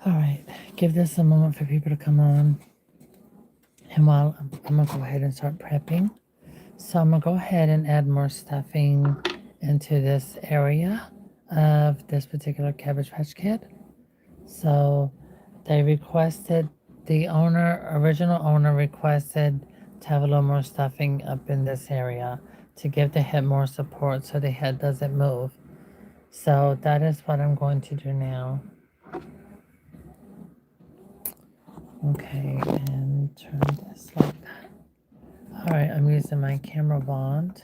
All right, give this a moment for people to come on. And while I'm going to go ahead and start prepping. So I'm going to go ahead and add more stuffing into this area of this particular Cabbage Patch Kid. So they requested, the original owner requested to have a little more stuffing up in this area to give the head more support so the head doesn't move. So that is what I'm going to do now. Okay, and turn this like that. All right, I'm using my camera wand.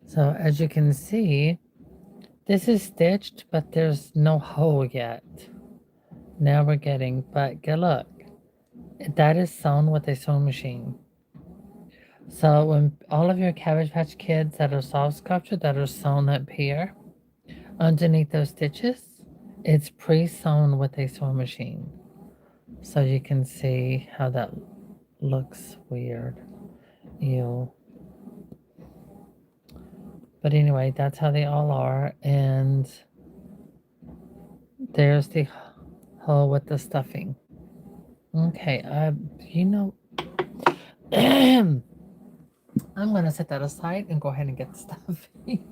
So as you can see, this is stitched, but there's no hole yet. Now we're getting, but get look, that is sewn with a sewing machine. So when all of your Cabbage Patch Kids that are soft sculptured, that are sewn up here, underneath those stitches, it's pre-sewn with a sewing machine. So you can see how that looks weird. Ew. But anyway, that's how they all are. And there's the hole with the stuffing. Okay, you know, I'm gonna set that aside and go ahead and get the stuffing.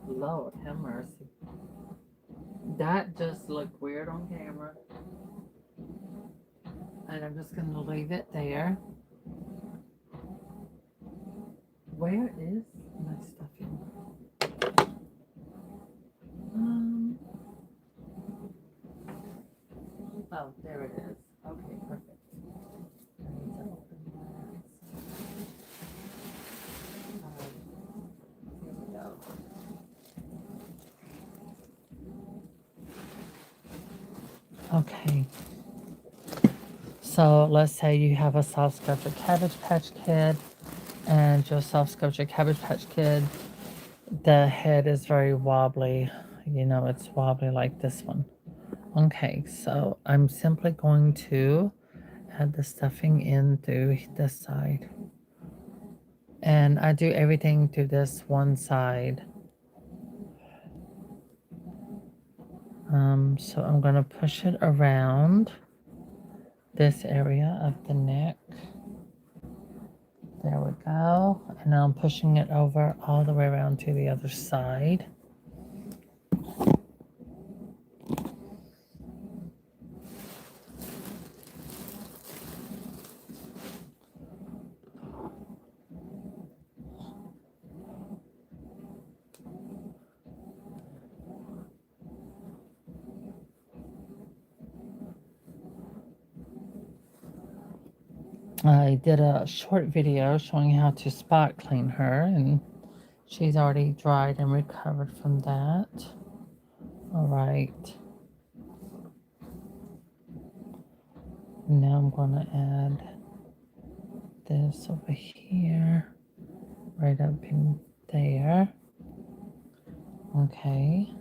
Lord have mercy. That just looked weird on camera. And I'm just gonna leave it there. Where is my stuffing? Oh, there it is. Okay, perfect. I need to open that. Here we go. Okay. So let's say you have a soft sculptured Cabbage Patch Kid, and your soft sculptured Cabbage Patch Kid, the head is very wobbly. You know, it's wobbly like this one. Okay, so I'm simply going to add the stuffing in through this side. And I do everything to this one side. So I'm going to push it around this area of the neck. There we go. And now I'm pushing it over all the way around to the other side. I did a short video showing how to spot clean her, and she's already dried and recovered from that. All right. Now I'm going to add this over here, right up in there. Okay.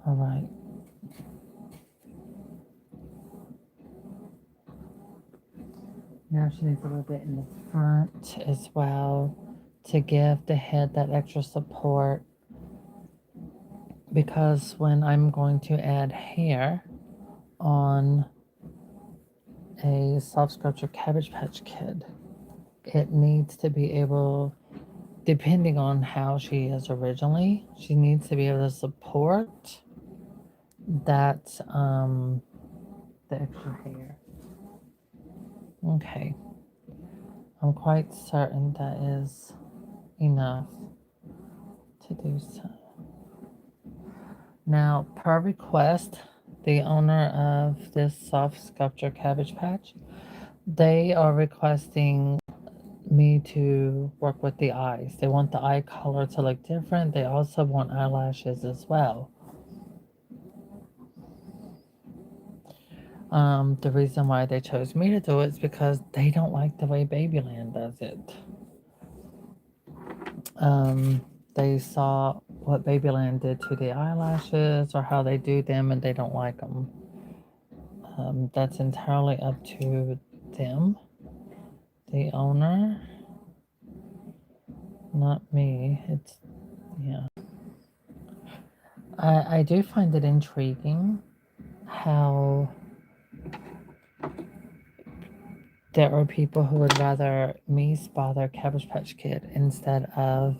All right. Now she needs a little bit in the front as well to give the head that extra support, because when I'm going to add hair on a soft sculpture Cabbage Patch Kid, it needs to be able, depending on how she is originally, she needs to be able to support that the extra hair. Okay, I'm quite certain that is enough to do so. Now, per request, the owner of this soft sculpture Cabbage Patch, they are requesting me to work with the eyes. They want the eye color to look different. They also want eyelashes as well. The reason why they chose me to do it is because they don't like the way Babyland does it. They saw what Babyland did to the eyelashes or how they do them, and they don't like them. That's entirely up to them, the owner, not me. It's, yeah. I do find it intriguing how there are people who would rather me spot their Cabbage Patch Kid instead of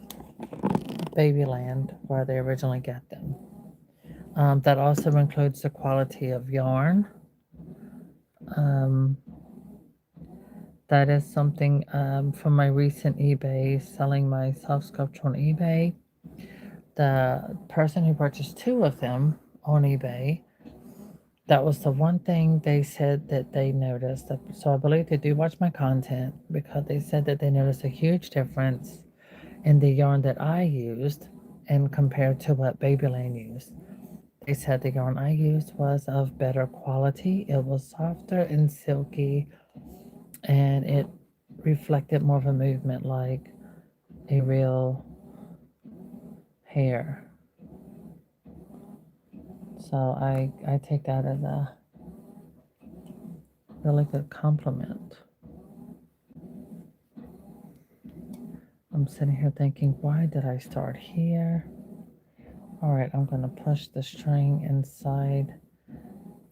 Babyland, where they originally get them. That also includes the quality of yarn. Um, that is something from my recent eBay, selling my self sculpture on eBay. The person who purchased two of them on eBay, that was the one thing they said that they noticed. So I believe they do watch my content because they said that they noticed a huge difference in the yarn that I used and compared to what Babyland used. They said the yarn I used was of better quality. It was softer and silky, and it reflected more of a movement like a real hair. So I take that as a really good compliment. I'm sitting here thinking, why did I start here? All right, I'm going to push the string inside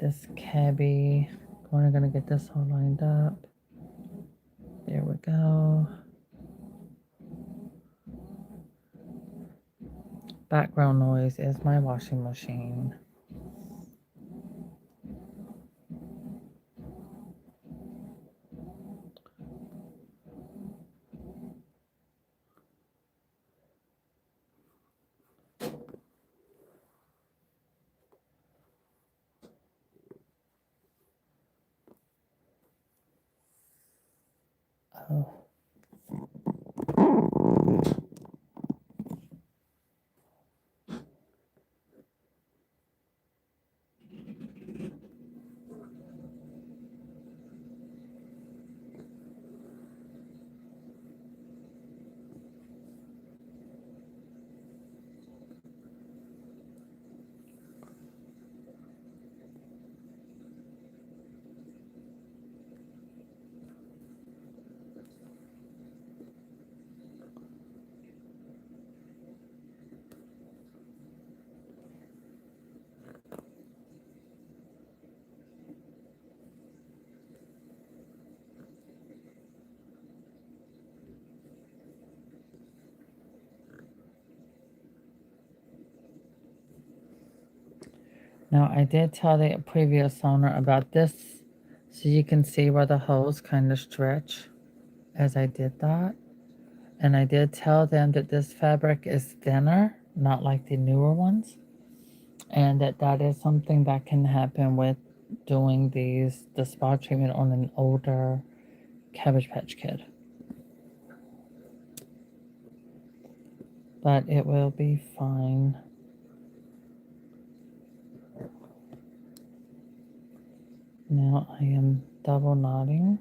this cabbie. We're going to get this all lined up. There we go. Background noise is my washing machine. Oh. Now, I did tell the previous owner about this, so you can see where the holes kind of stretch as I did that. And I did tell them that this fabric is thinner, not like the newer ones, and that is something that can happen with doing the spa treatment on an older Cabbage Patch Kid. But it will be fine. Now I am double knotting,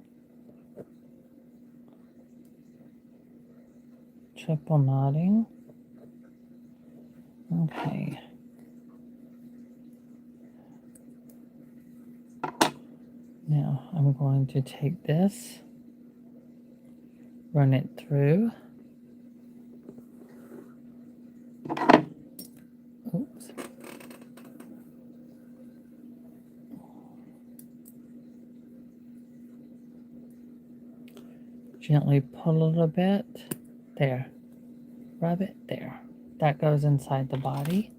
triple knotting. Okay. Now I'm going to take this, run it through. Oops. Gently pull a little bit. There. Rub it there. That goes inside the body.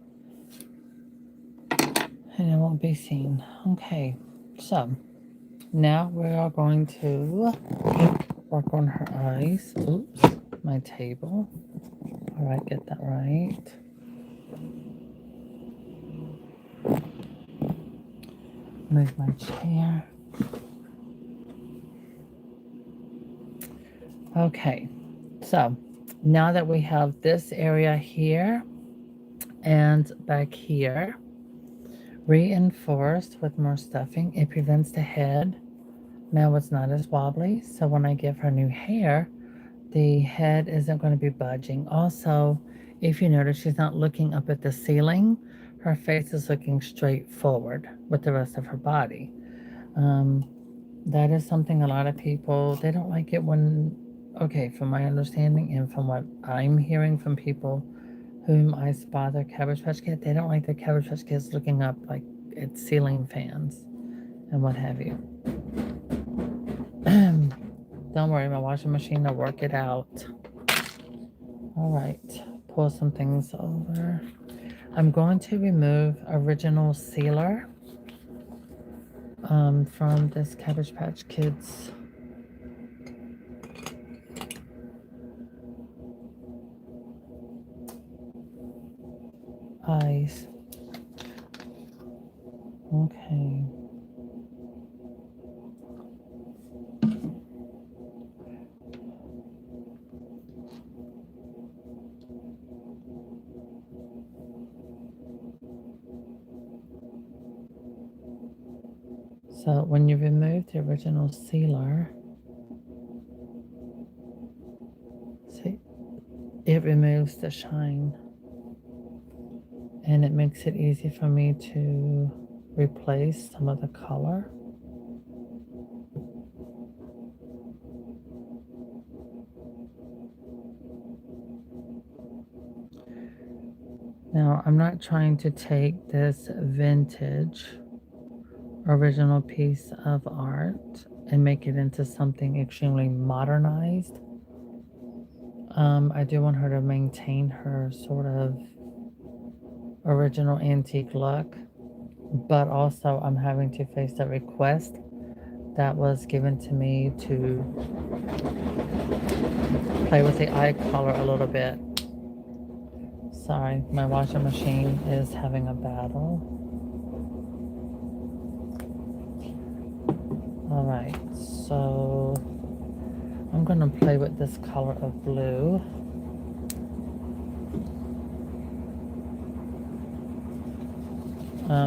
And it won't be seen. Okay. So, now we are going to work on her eyes. Oops. My table. Alright, get that right. Move my chair. Okay, so now that we have this area here and back here reinforced with more stuffing, it prevents the head. Now it's not as wobbly, so when I give her new hair, the head isn't going to be budging. Also, if you notice, she's not looking up at the ceiling. Her face is looking straight forward with the rest of her body. That is something a lot of people, they don't like it when, okay, from my understanding and from what I'm hearing from people whom I spot their Cabbage Patch Kid, they don't like their Cabbage Patch Kids looking up like at ceiling fans and what have you. Don't worry, my washing machine will work it out. All right, pull some things over. I'm going to remove original sealer from this Cabbage Patch Kids eyes. Okay. So when you remove the original sealer, see, it removes the shine and it makes it easy for me to replace some of the color. Now, I'm not trying to take this vintage original piece of art and make it into something extremely modernized. I do want her to maintain her sort of original antique look, but also I'm having to face the request that was given to me to play with the eye color a little bit. Sorry, my washing machine is having a battle. All right, so I'm going to play with this color of blue.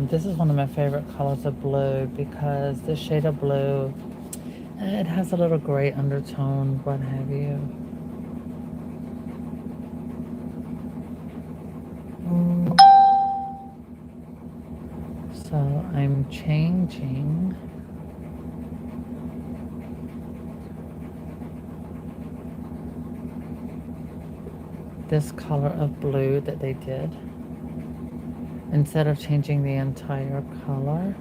This is one of my favorite colors of blue because this shade of blue, it has a little gray undertone, what have you. So I'm changing this color of blue that they did. Instead of changing the entire color,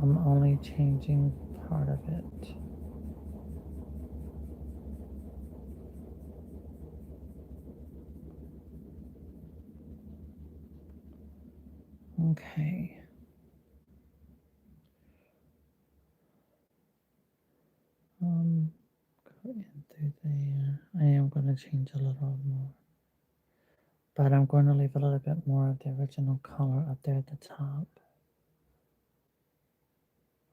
I'm only changing part of it. Okay. Go in through there. I am going to change a little more. But I'm going to leave a little bit more of the original color up there at the top.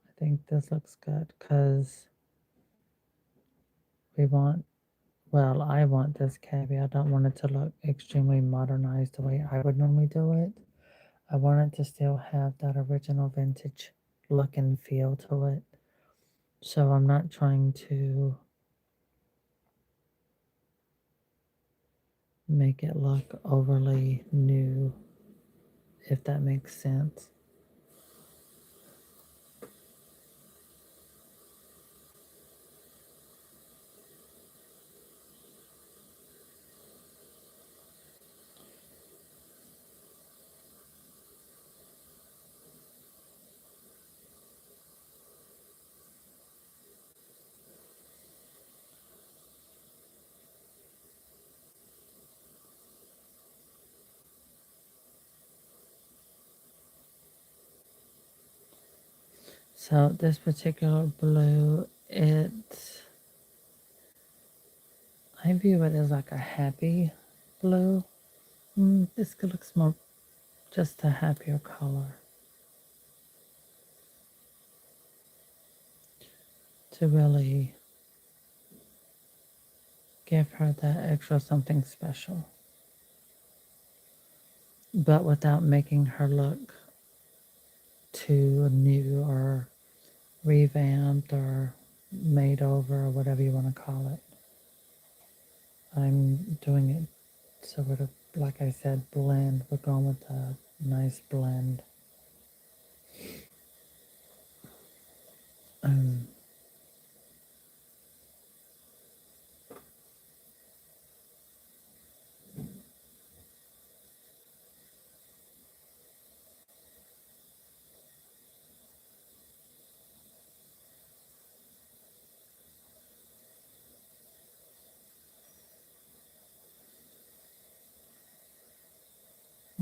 I think this looks good because we want, well, I want this cabbie. I don't want it to look extremely modernized the way I would normally do it. I want it to still have that original vintage look and feel to it. So I'm not trying to make it look overly new, if that makes sense. So this particular blue, I view it as like a happy blue. This looks more just a happier color to really give her that extra something special, but without making her look too new or revamped or made over or whatever you want to call it. I'm doing it so it, like I said, blend. We're going with a nice blend. Um,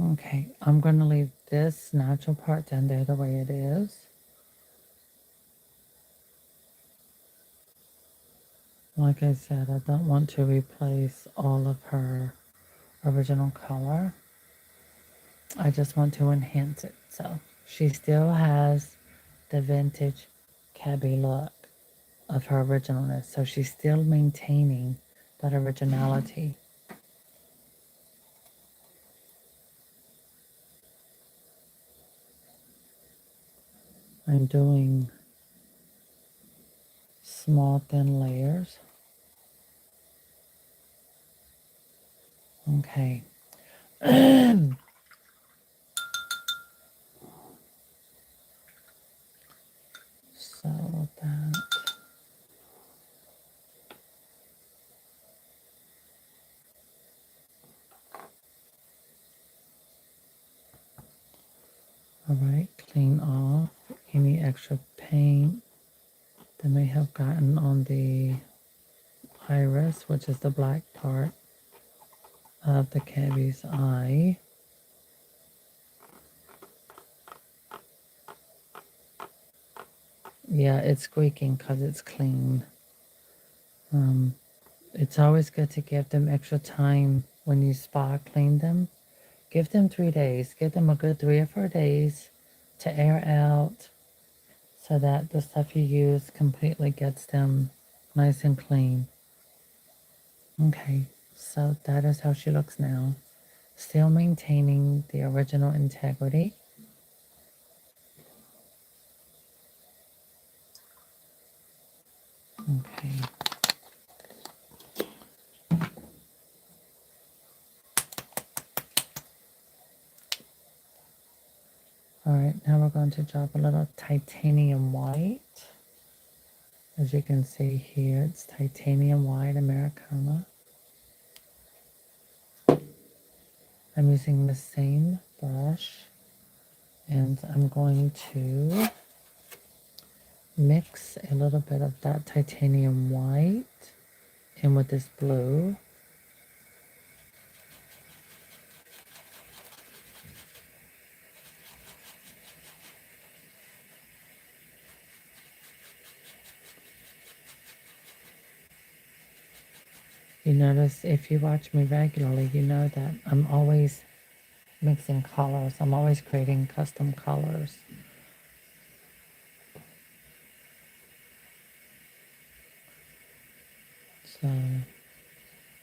okay, I'm going to leave this natural part down there the way it is. Like I said, I don't want to replace all of her original color. I just want to enhance it. So she still has the vintage cabbie look of her originalness. So she's still maintaining that originality. I'm doing small thin layers. Okay. So that, all right, clean off any extra paint that may have gotten on the iris, which is the black part of the cabbie's eye. Yeah, it's squeaking because it's clean. It's always good to give them extra time when you spa clean them. Give them 3 days. Give them a good 3 or 4 days to air out so that the stuff you use completely gets them nice and clean. Okay, so that is how she looks now. Still maintaining the original integrity. Okay. All right, now we're going to drop a little titanium white. As you can see here, it's titanium white Americana. I'm using the same brush and I'm going to mix a little bit of that titanium white in with this blue. You notice if you watch me regularly, you know that I'm always mixing colors. I'm always creating custom colors. So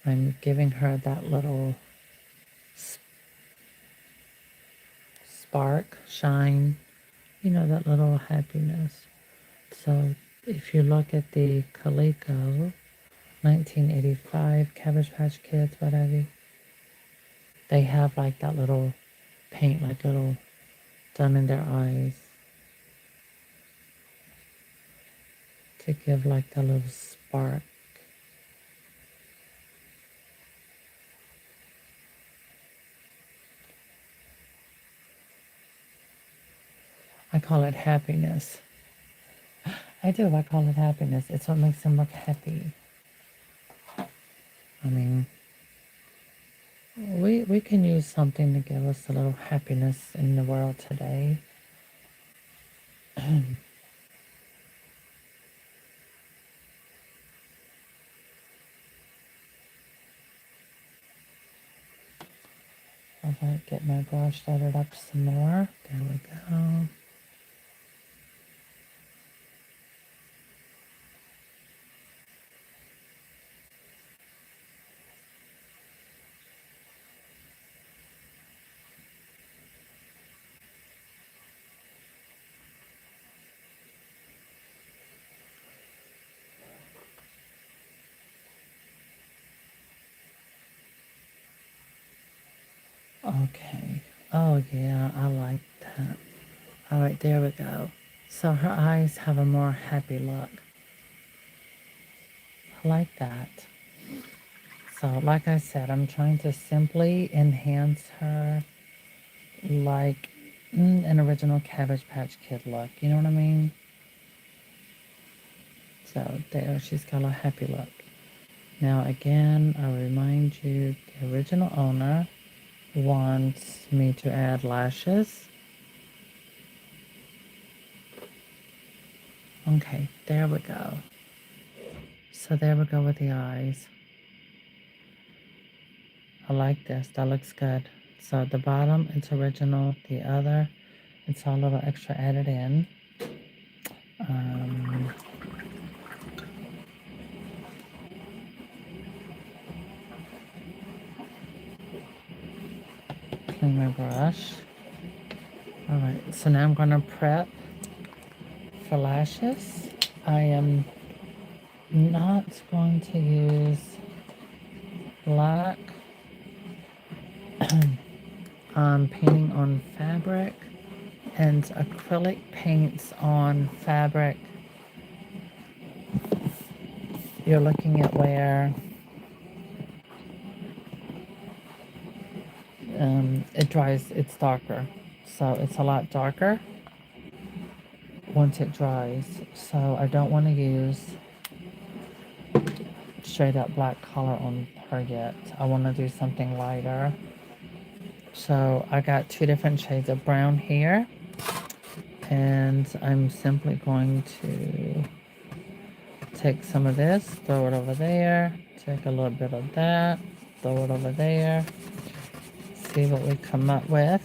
I'm giving her that little spark, shine, you know, that little happiness. So if you look at the Coleco 1985 Cabbage Patch Kids, whatever, they have like that little paint, like little done in their eyes to give like that little spark. I call it happiness. I do, I call it happiness. It's what makes them look happy. I mean, we can use something to give us a little happiness in the world today. All right, get my brush started up some more. There we go. Okay. Oh, yeah, I like that. All right, there we go. So her eyes have a more happy look. I like that. So, like I said, I'm trying to simply enhance her like an original Cabbage Patch Kid look. You know what I mean? So, there, she's got a happy look. Now, again, I remind you the original owner wants me to add lashes. Okay, there we go. So, there we go with the eyes. I like this. That looks good. So at the bottom, it's original. The other, it's all a little extra added in. Um, clean my brush. All right, so now I'm going to prep for lashes. I am not going to use black. Painting on fabric and acrylic paints on fabric. You're looking at where it dries, it's darker. So it's a lot darker once it dries. So I don't want to use straight up black color on her yet. I want to do something lighter. So I got two different shades of brown here, and I'm simply going to take some of this, throw it over there, take a little bit of that, throw it over there, see what we come up with.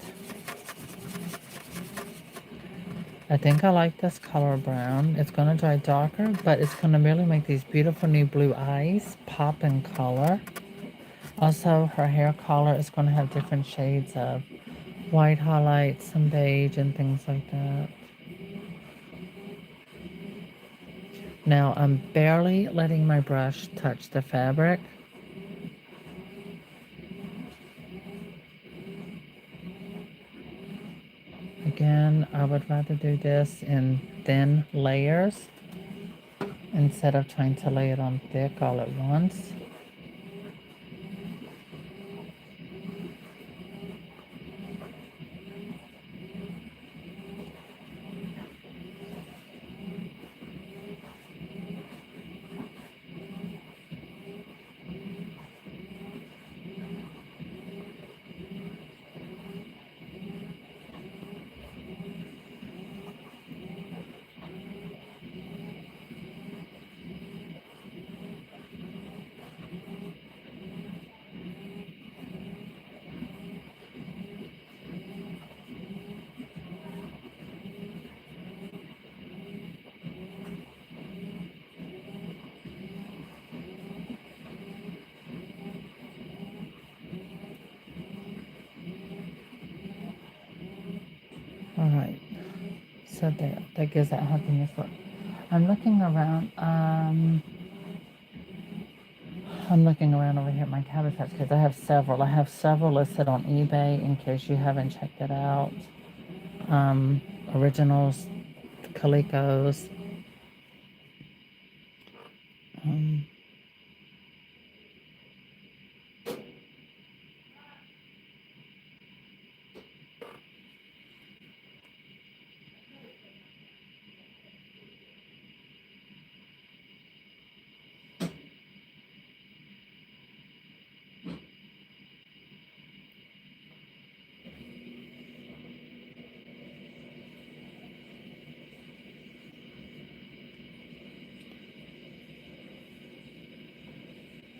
I think I like this color brown. It's going to dry darker, but it's going to really make these beautiful new blue eyes pop in color. Also, her hair color is going to have different shades of white highlights, some beige, and things like that. Now, I'm barely letting my brush touch the fabric. Again, I would rather do this in thin layers instead of trying to lay it on thick all at once. All right, so there, that gives that happiness look. I'm looking around. I'm looking around over here at my Cabbage Patch Kids. I have several. I have several listed on eBay in case you haven't checked it out. Originals, Calico's. Um,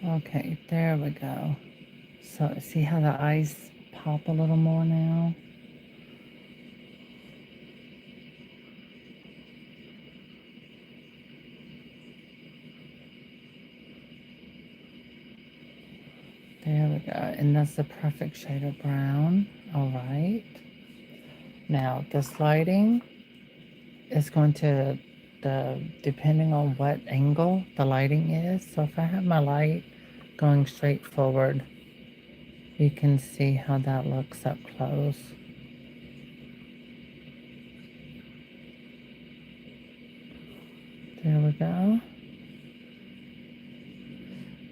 okay, there we go. So see how the eyes top a little more now. There we go. And that's the perfect shade of brown. All right. Now, this lighting is going to, depending on what angle the lighting is. So if I have my light going straight forward, you can see how that looks up close. There we go.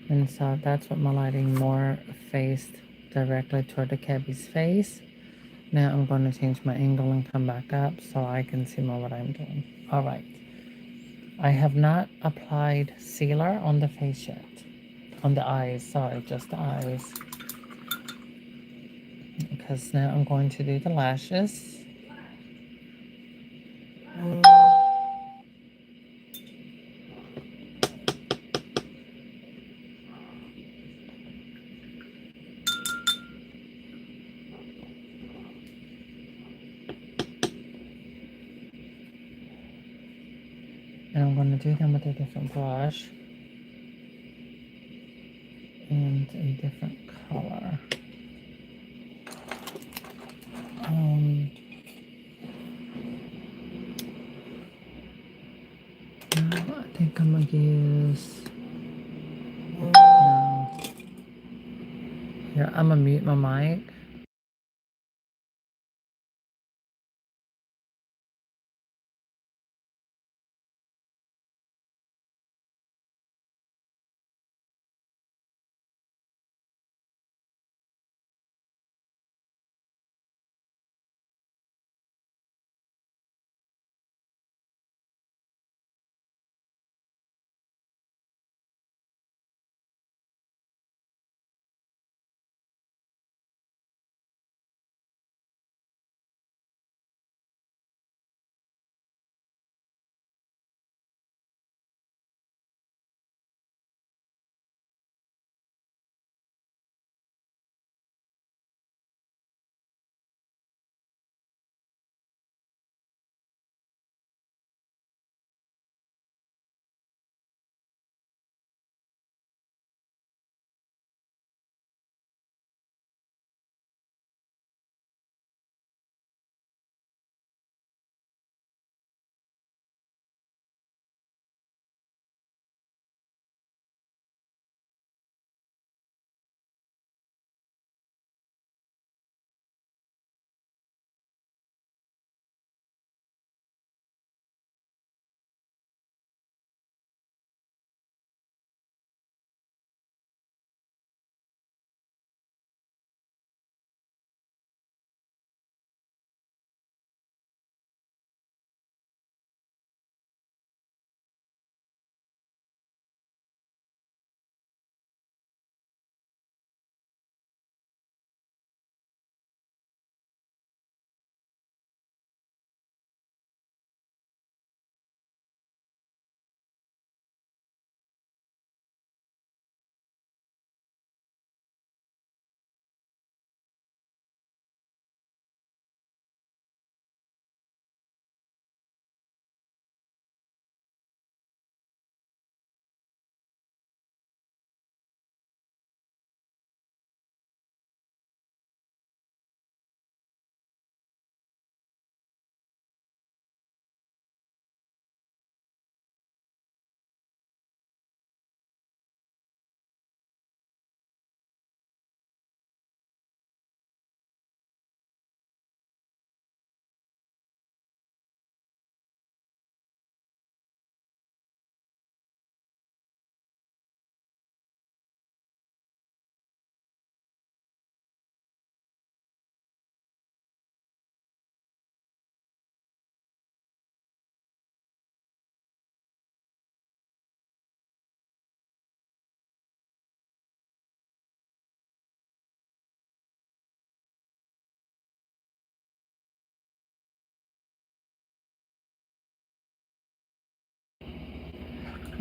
And so that's what my lighting more faced directly toward the cabbie's face. Now I'm going to change my angle and come back up so I can see more what I'm doing. All right. I have not applied sealer on the face yet. On the eyes, sorry, just the eyes. Because now I'm going to do the lashes. And I'm going to do them with a different brush and a different color. I think I'm going to use... No. Here, I'm going to mute my mic.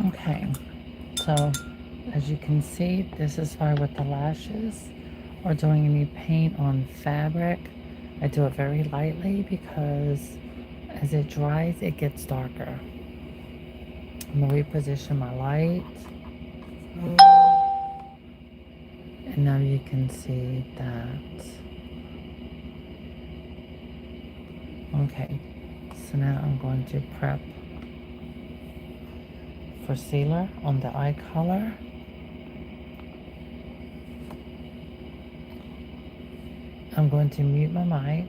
Okay, so as you can see, this is why with the lashes, or doing any paint on fabric, I do it very lightly because as it dries, it gets darker. I'm going to reposition my light. And now you can see that. Okay, so now I'm going to prep for sealer on the eye color. I'm going to mute my mic.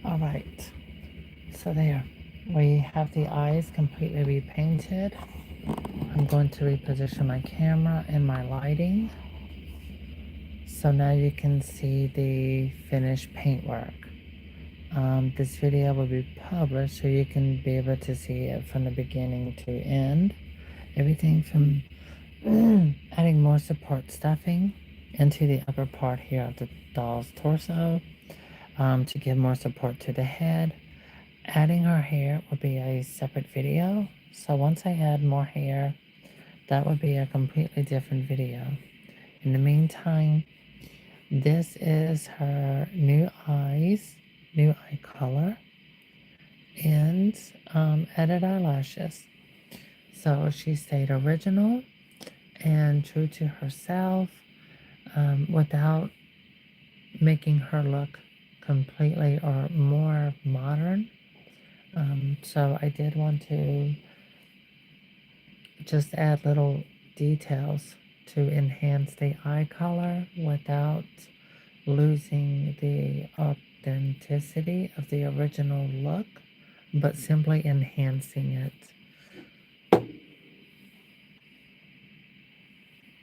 All right, so there. We have the eyes completely repainted. I'm going to reposition my camera and my lighting. So now you can see the finished paintwork. This video will be published so you can be able to see it from the beginning to end. Everything from adding more support stuffing into the upper part here of the doll's torso to give more support to the head. Adding her hair will be a separate video. So once I add more hair, that would be a completely different video. In the meantime, this is her new eyes, new eye color, and added eyelashes. So she stayed original and true to herself without making her look completely or more modern. So I did want to just add little details to enhance the eye color without losing the authenticity of the original look, but simply enhancing it.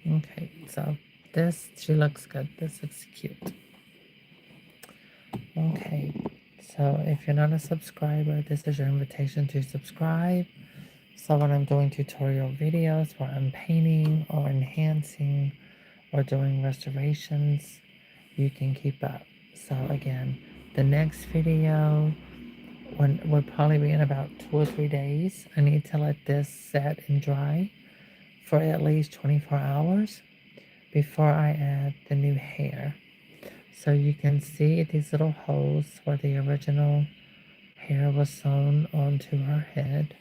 Okay, so this, she looks good. This looks cute. Okay, so if you're not a subscriber, this is your invitation to subscribe. So when I'm doing tutorial videos where I'm painting or enhancing or doing restorations, you can keep up. So again, the next video would probably be in about 2 or 3 days. I need to let this set and dry for at least 24 hours before I add the new hair. So you can see these little holes where the original hair was sewn onto her head.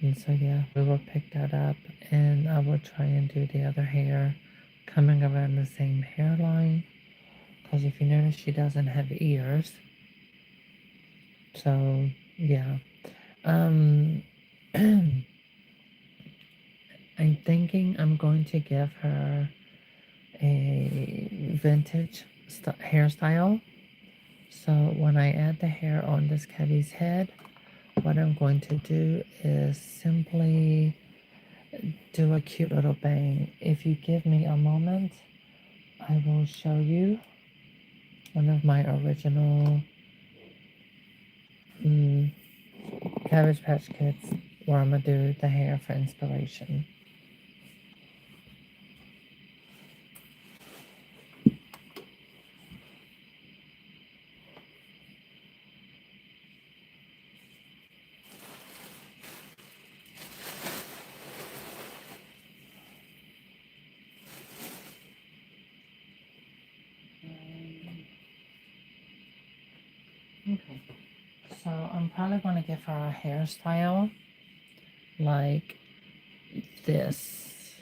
And so yeah, we will pick that up and I will try and do the other hair coming around the same hairline. Because if you notice, she doesn't have ears. So yeah. I'm thinking I'm going to give her a vintage hairstyle. So when I add the hair on this Cabbie's head, what I'm going to do is simply do a cute little bang. If you give me a moment, I will show you one of my original Cabbage Patch Kids where I'm going to do the hair for inspiration. Okay, so I'm probably going to give her a hairstyle like this.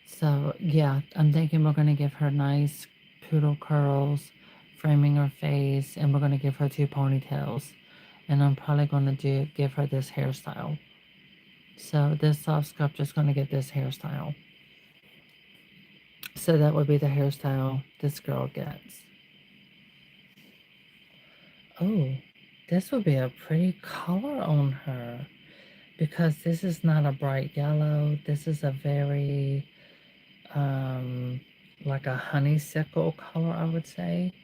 So yeah, I'm thinking we're going to give her nice poodle curls, framing her face, and we're going to give her 2 ponytails. And I'm probably going to give her this hairstyle. So this soft sculpture is going to get this hairstyle. So that would be the hairstyle this girl gets. Oh, this would be a pretty color on her because this is not a bright yellow. This is a very, like a honeysuckle color, I would say.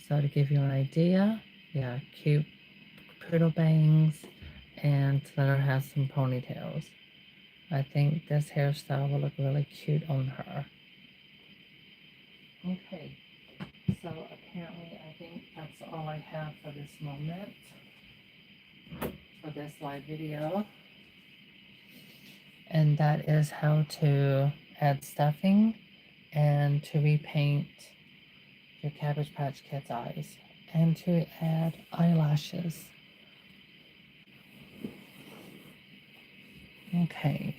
So to give you an idea, yeah, cute poodle bangs and let her have some ponytails. I think this hairstyle will look really cute on her. Okay, so apparently I think that's all I have for this moment, for this live video. And that is how to add stuffing and to repaint your Cabbage Patch Kids eyes and to add eyelashes. Okay,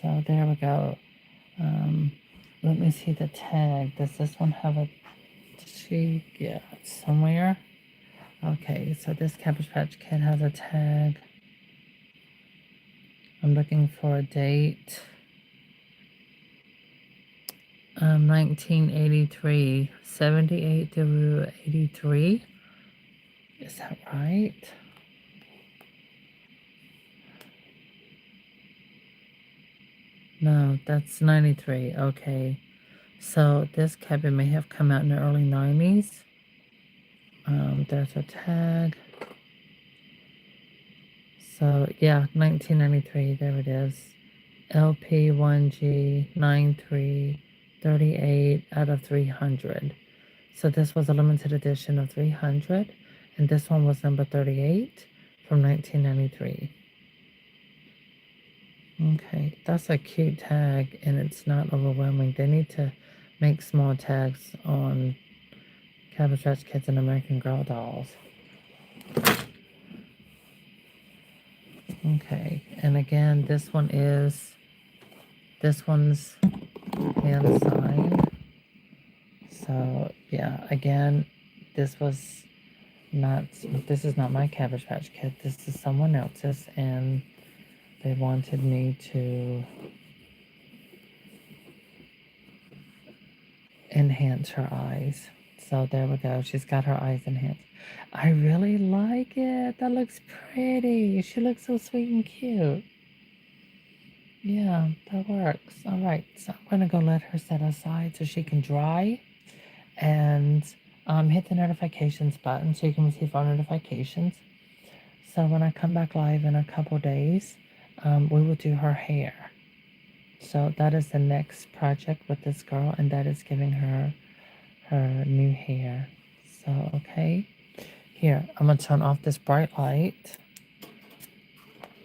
so there we go. Let me see the tag. Does this one have a tag? Yeah, somewhere. Okay, so this Cabbage Patch Kid has a tag. I'm looking for a date. 1983, 78 through 83. Is that right? No, that's 93. Okay. So this cabin may have come out in the early 90s. There's a tag. So yeah, 1993. There it is. LP1G 9338 out of 300. So this was a limited edition of 300. And this one was number 38 from 1993. Okay, that's a cute tag and it's not overwhelming. They need to make small tags on Cabbage Patch Kids and American Girl dolls. Okay, and again, this one's hand signed. So yeah, again, this was Not, this is not my Cabbage Patch Kid. This is someone else's, and they wanted me to enhance her eyes. So there we go. She's got her eyes enhanced. I really like it. That looks pretty. She looks so sweet and cute. Yeah, that works. All right. So I'm going to go let her set aside so she can dry and hit the notifications button so you can receive our notifications. So when I come back live in a couple days, we will do her hair. So that is the next project with this girl, and that is giving her her new hair. So, okay. Here, I'm going to turn off this bright light.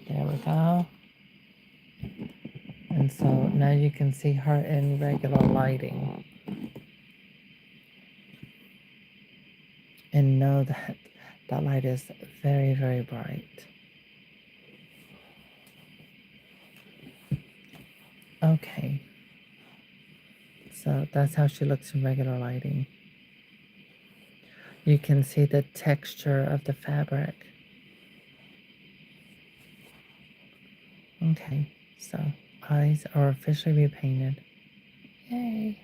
There we go. And so now you can see her in regular lighting. And know that that light is very, very bright. Okay. So that's how she looks in regular lighting. You can see the texture of the fabric. Okay, so eyes are officially repainted. Yay.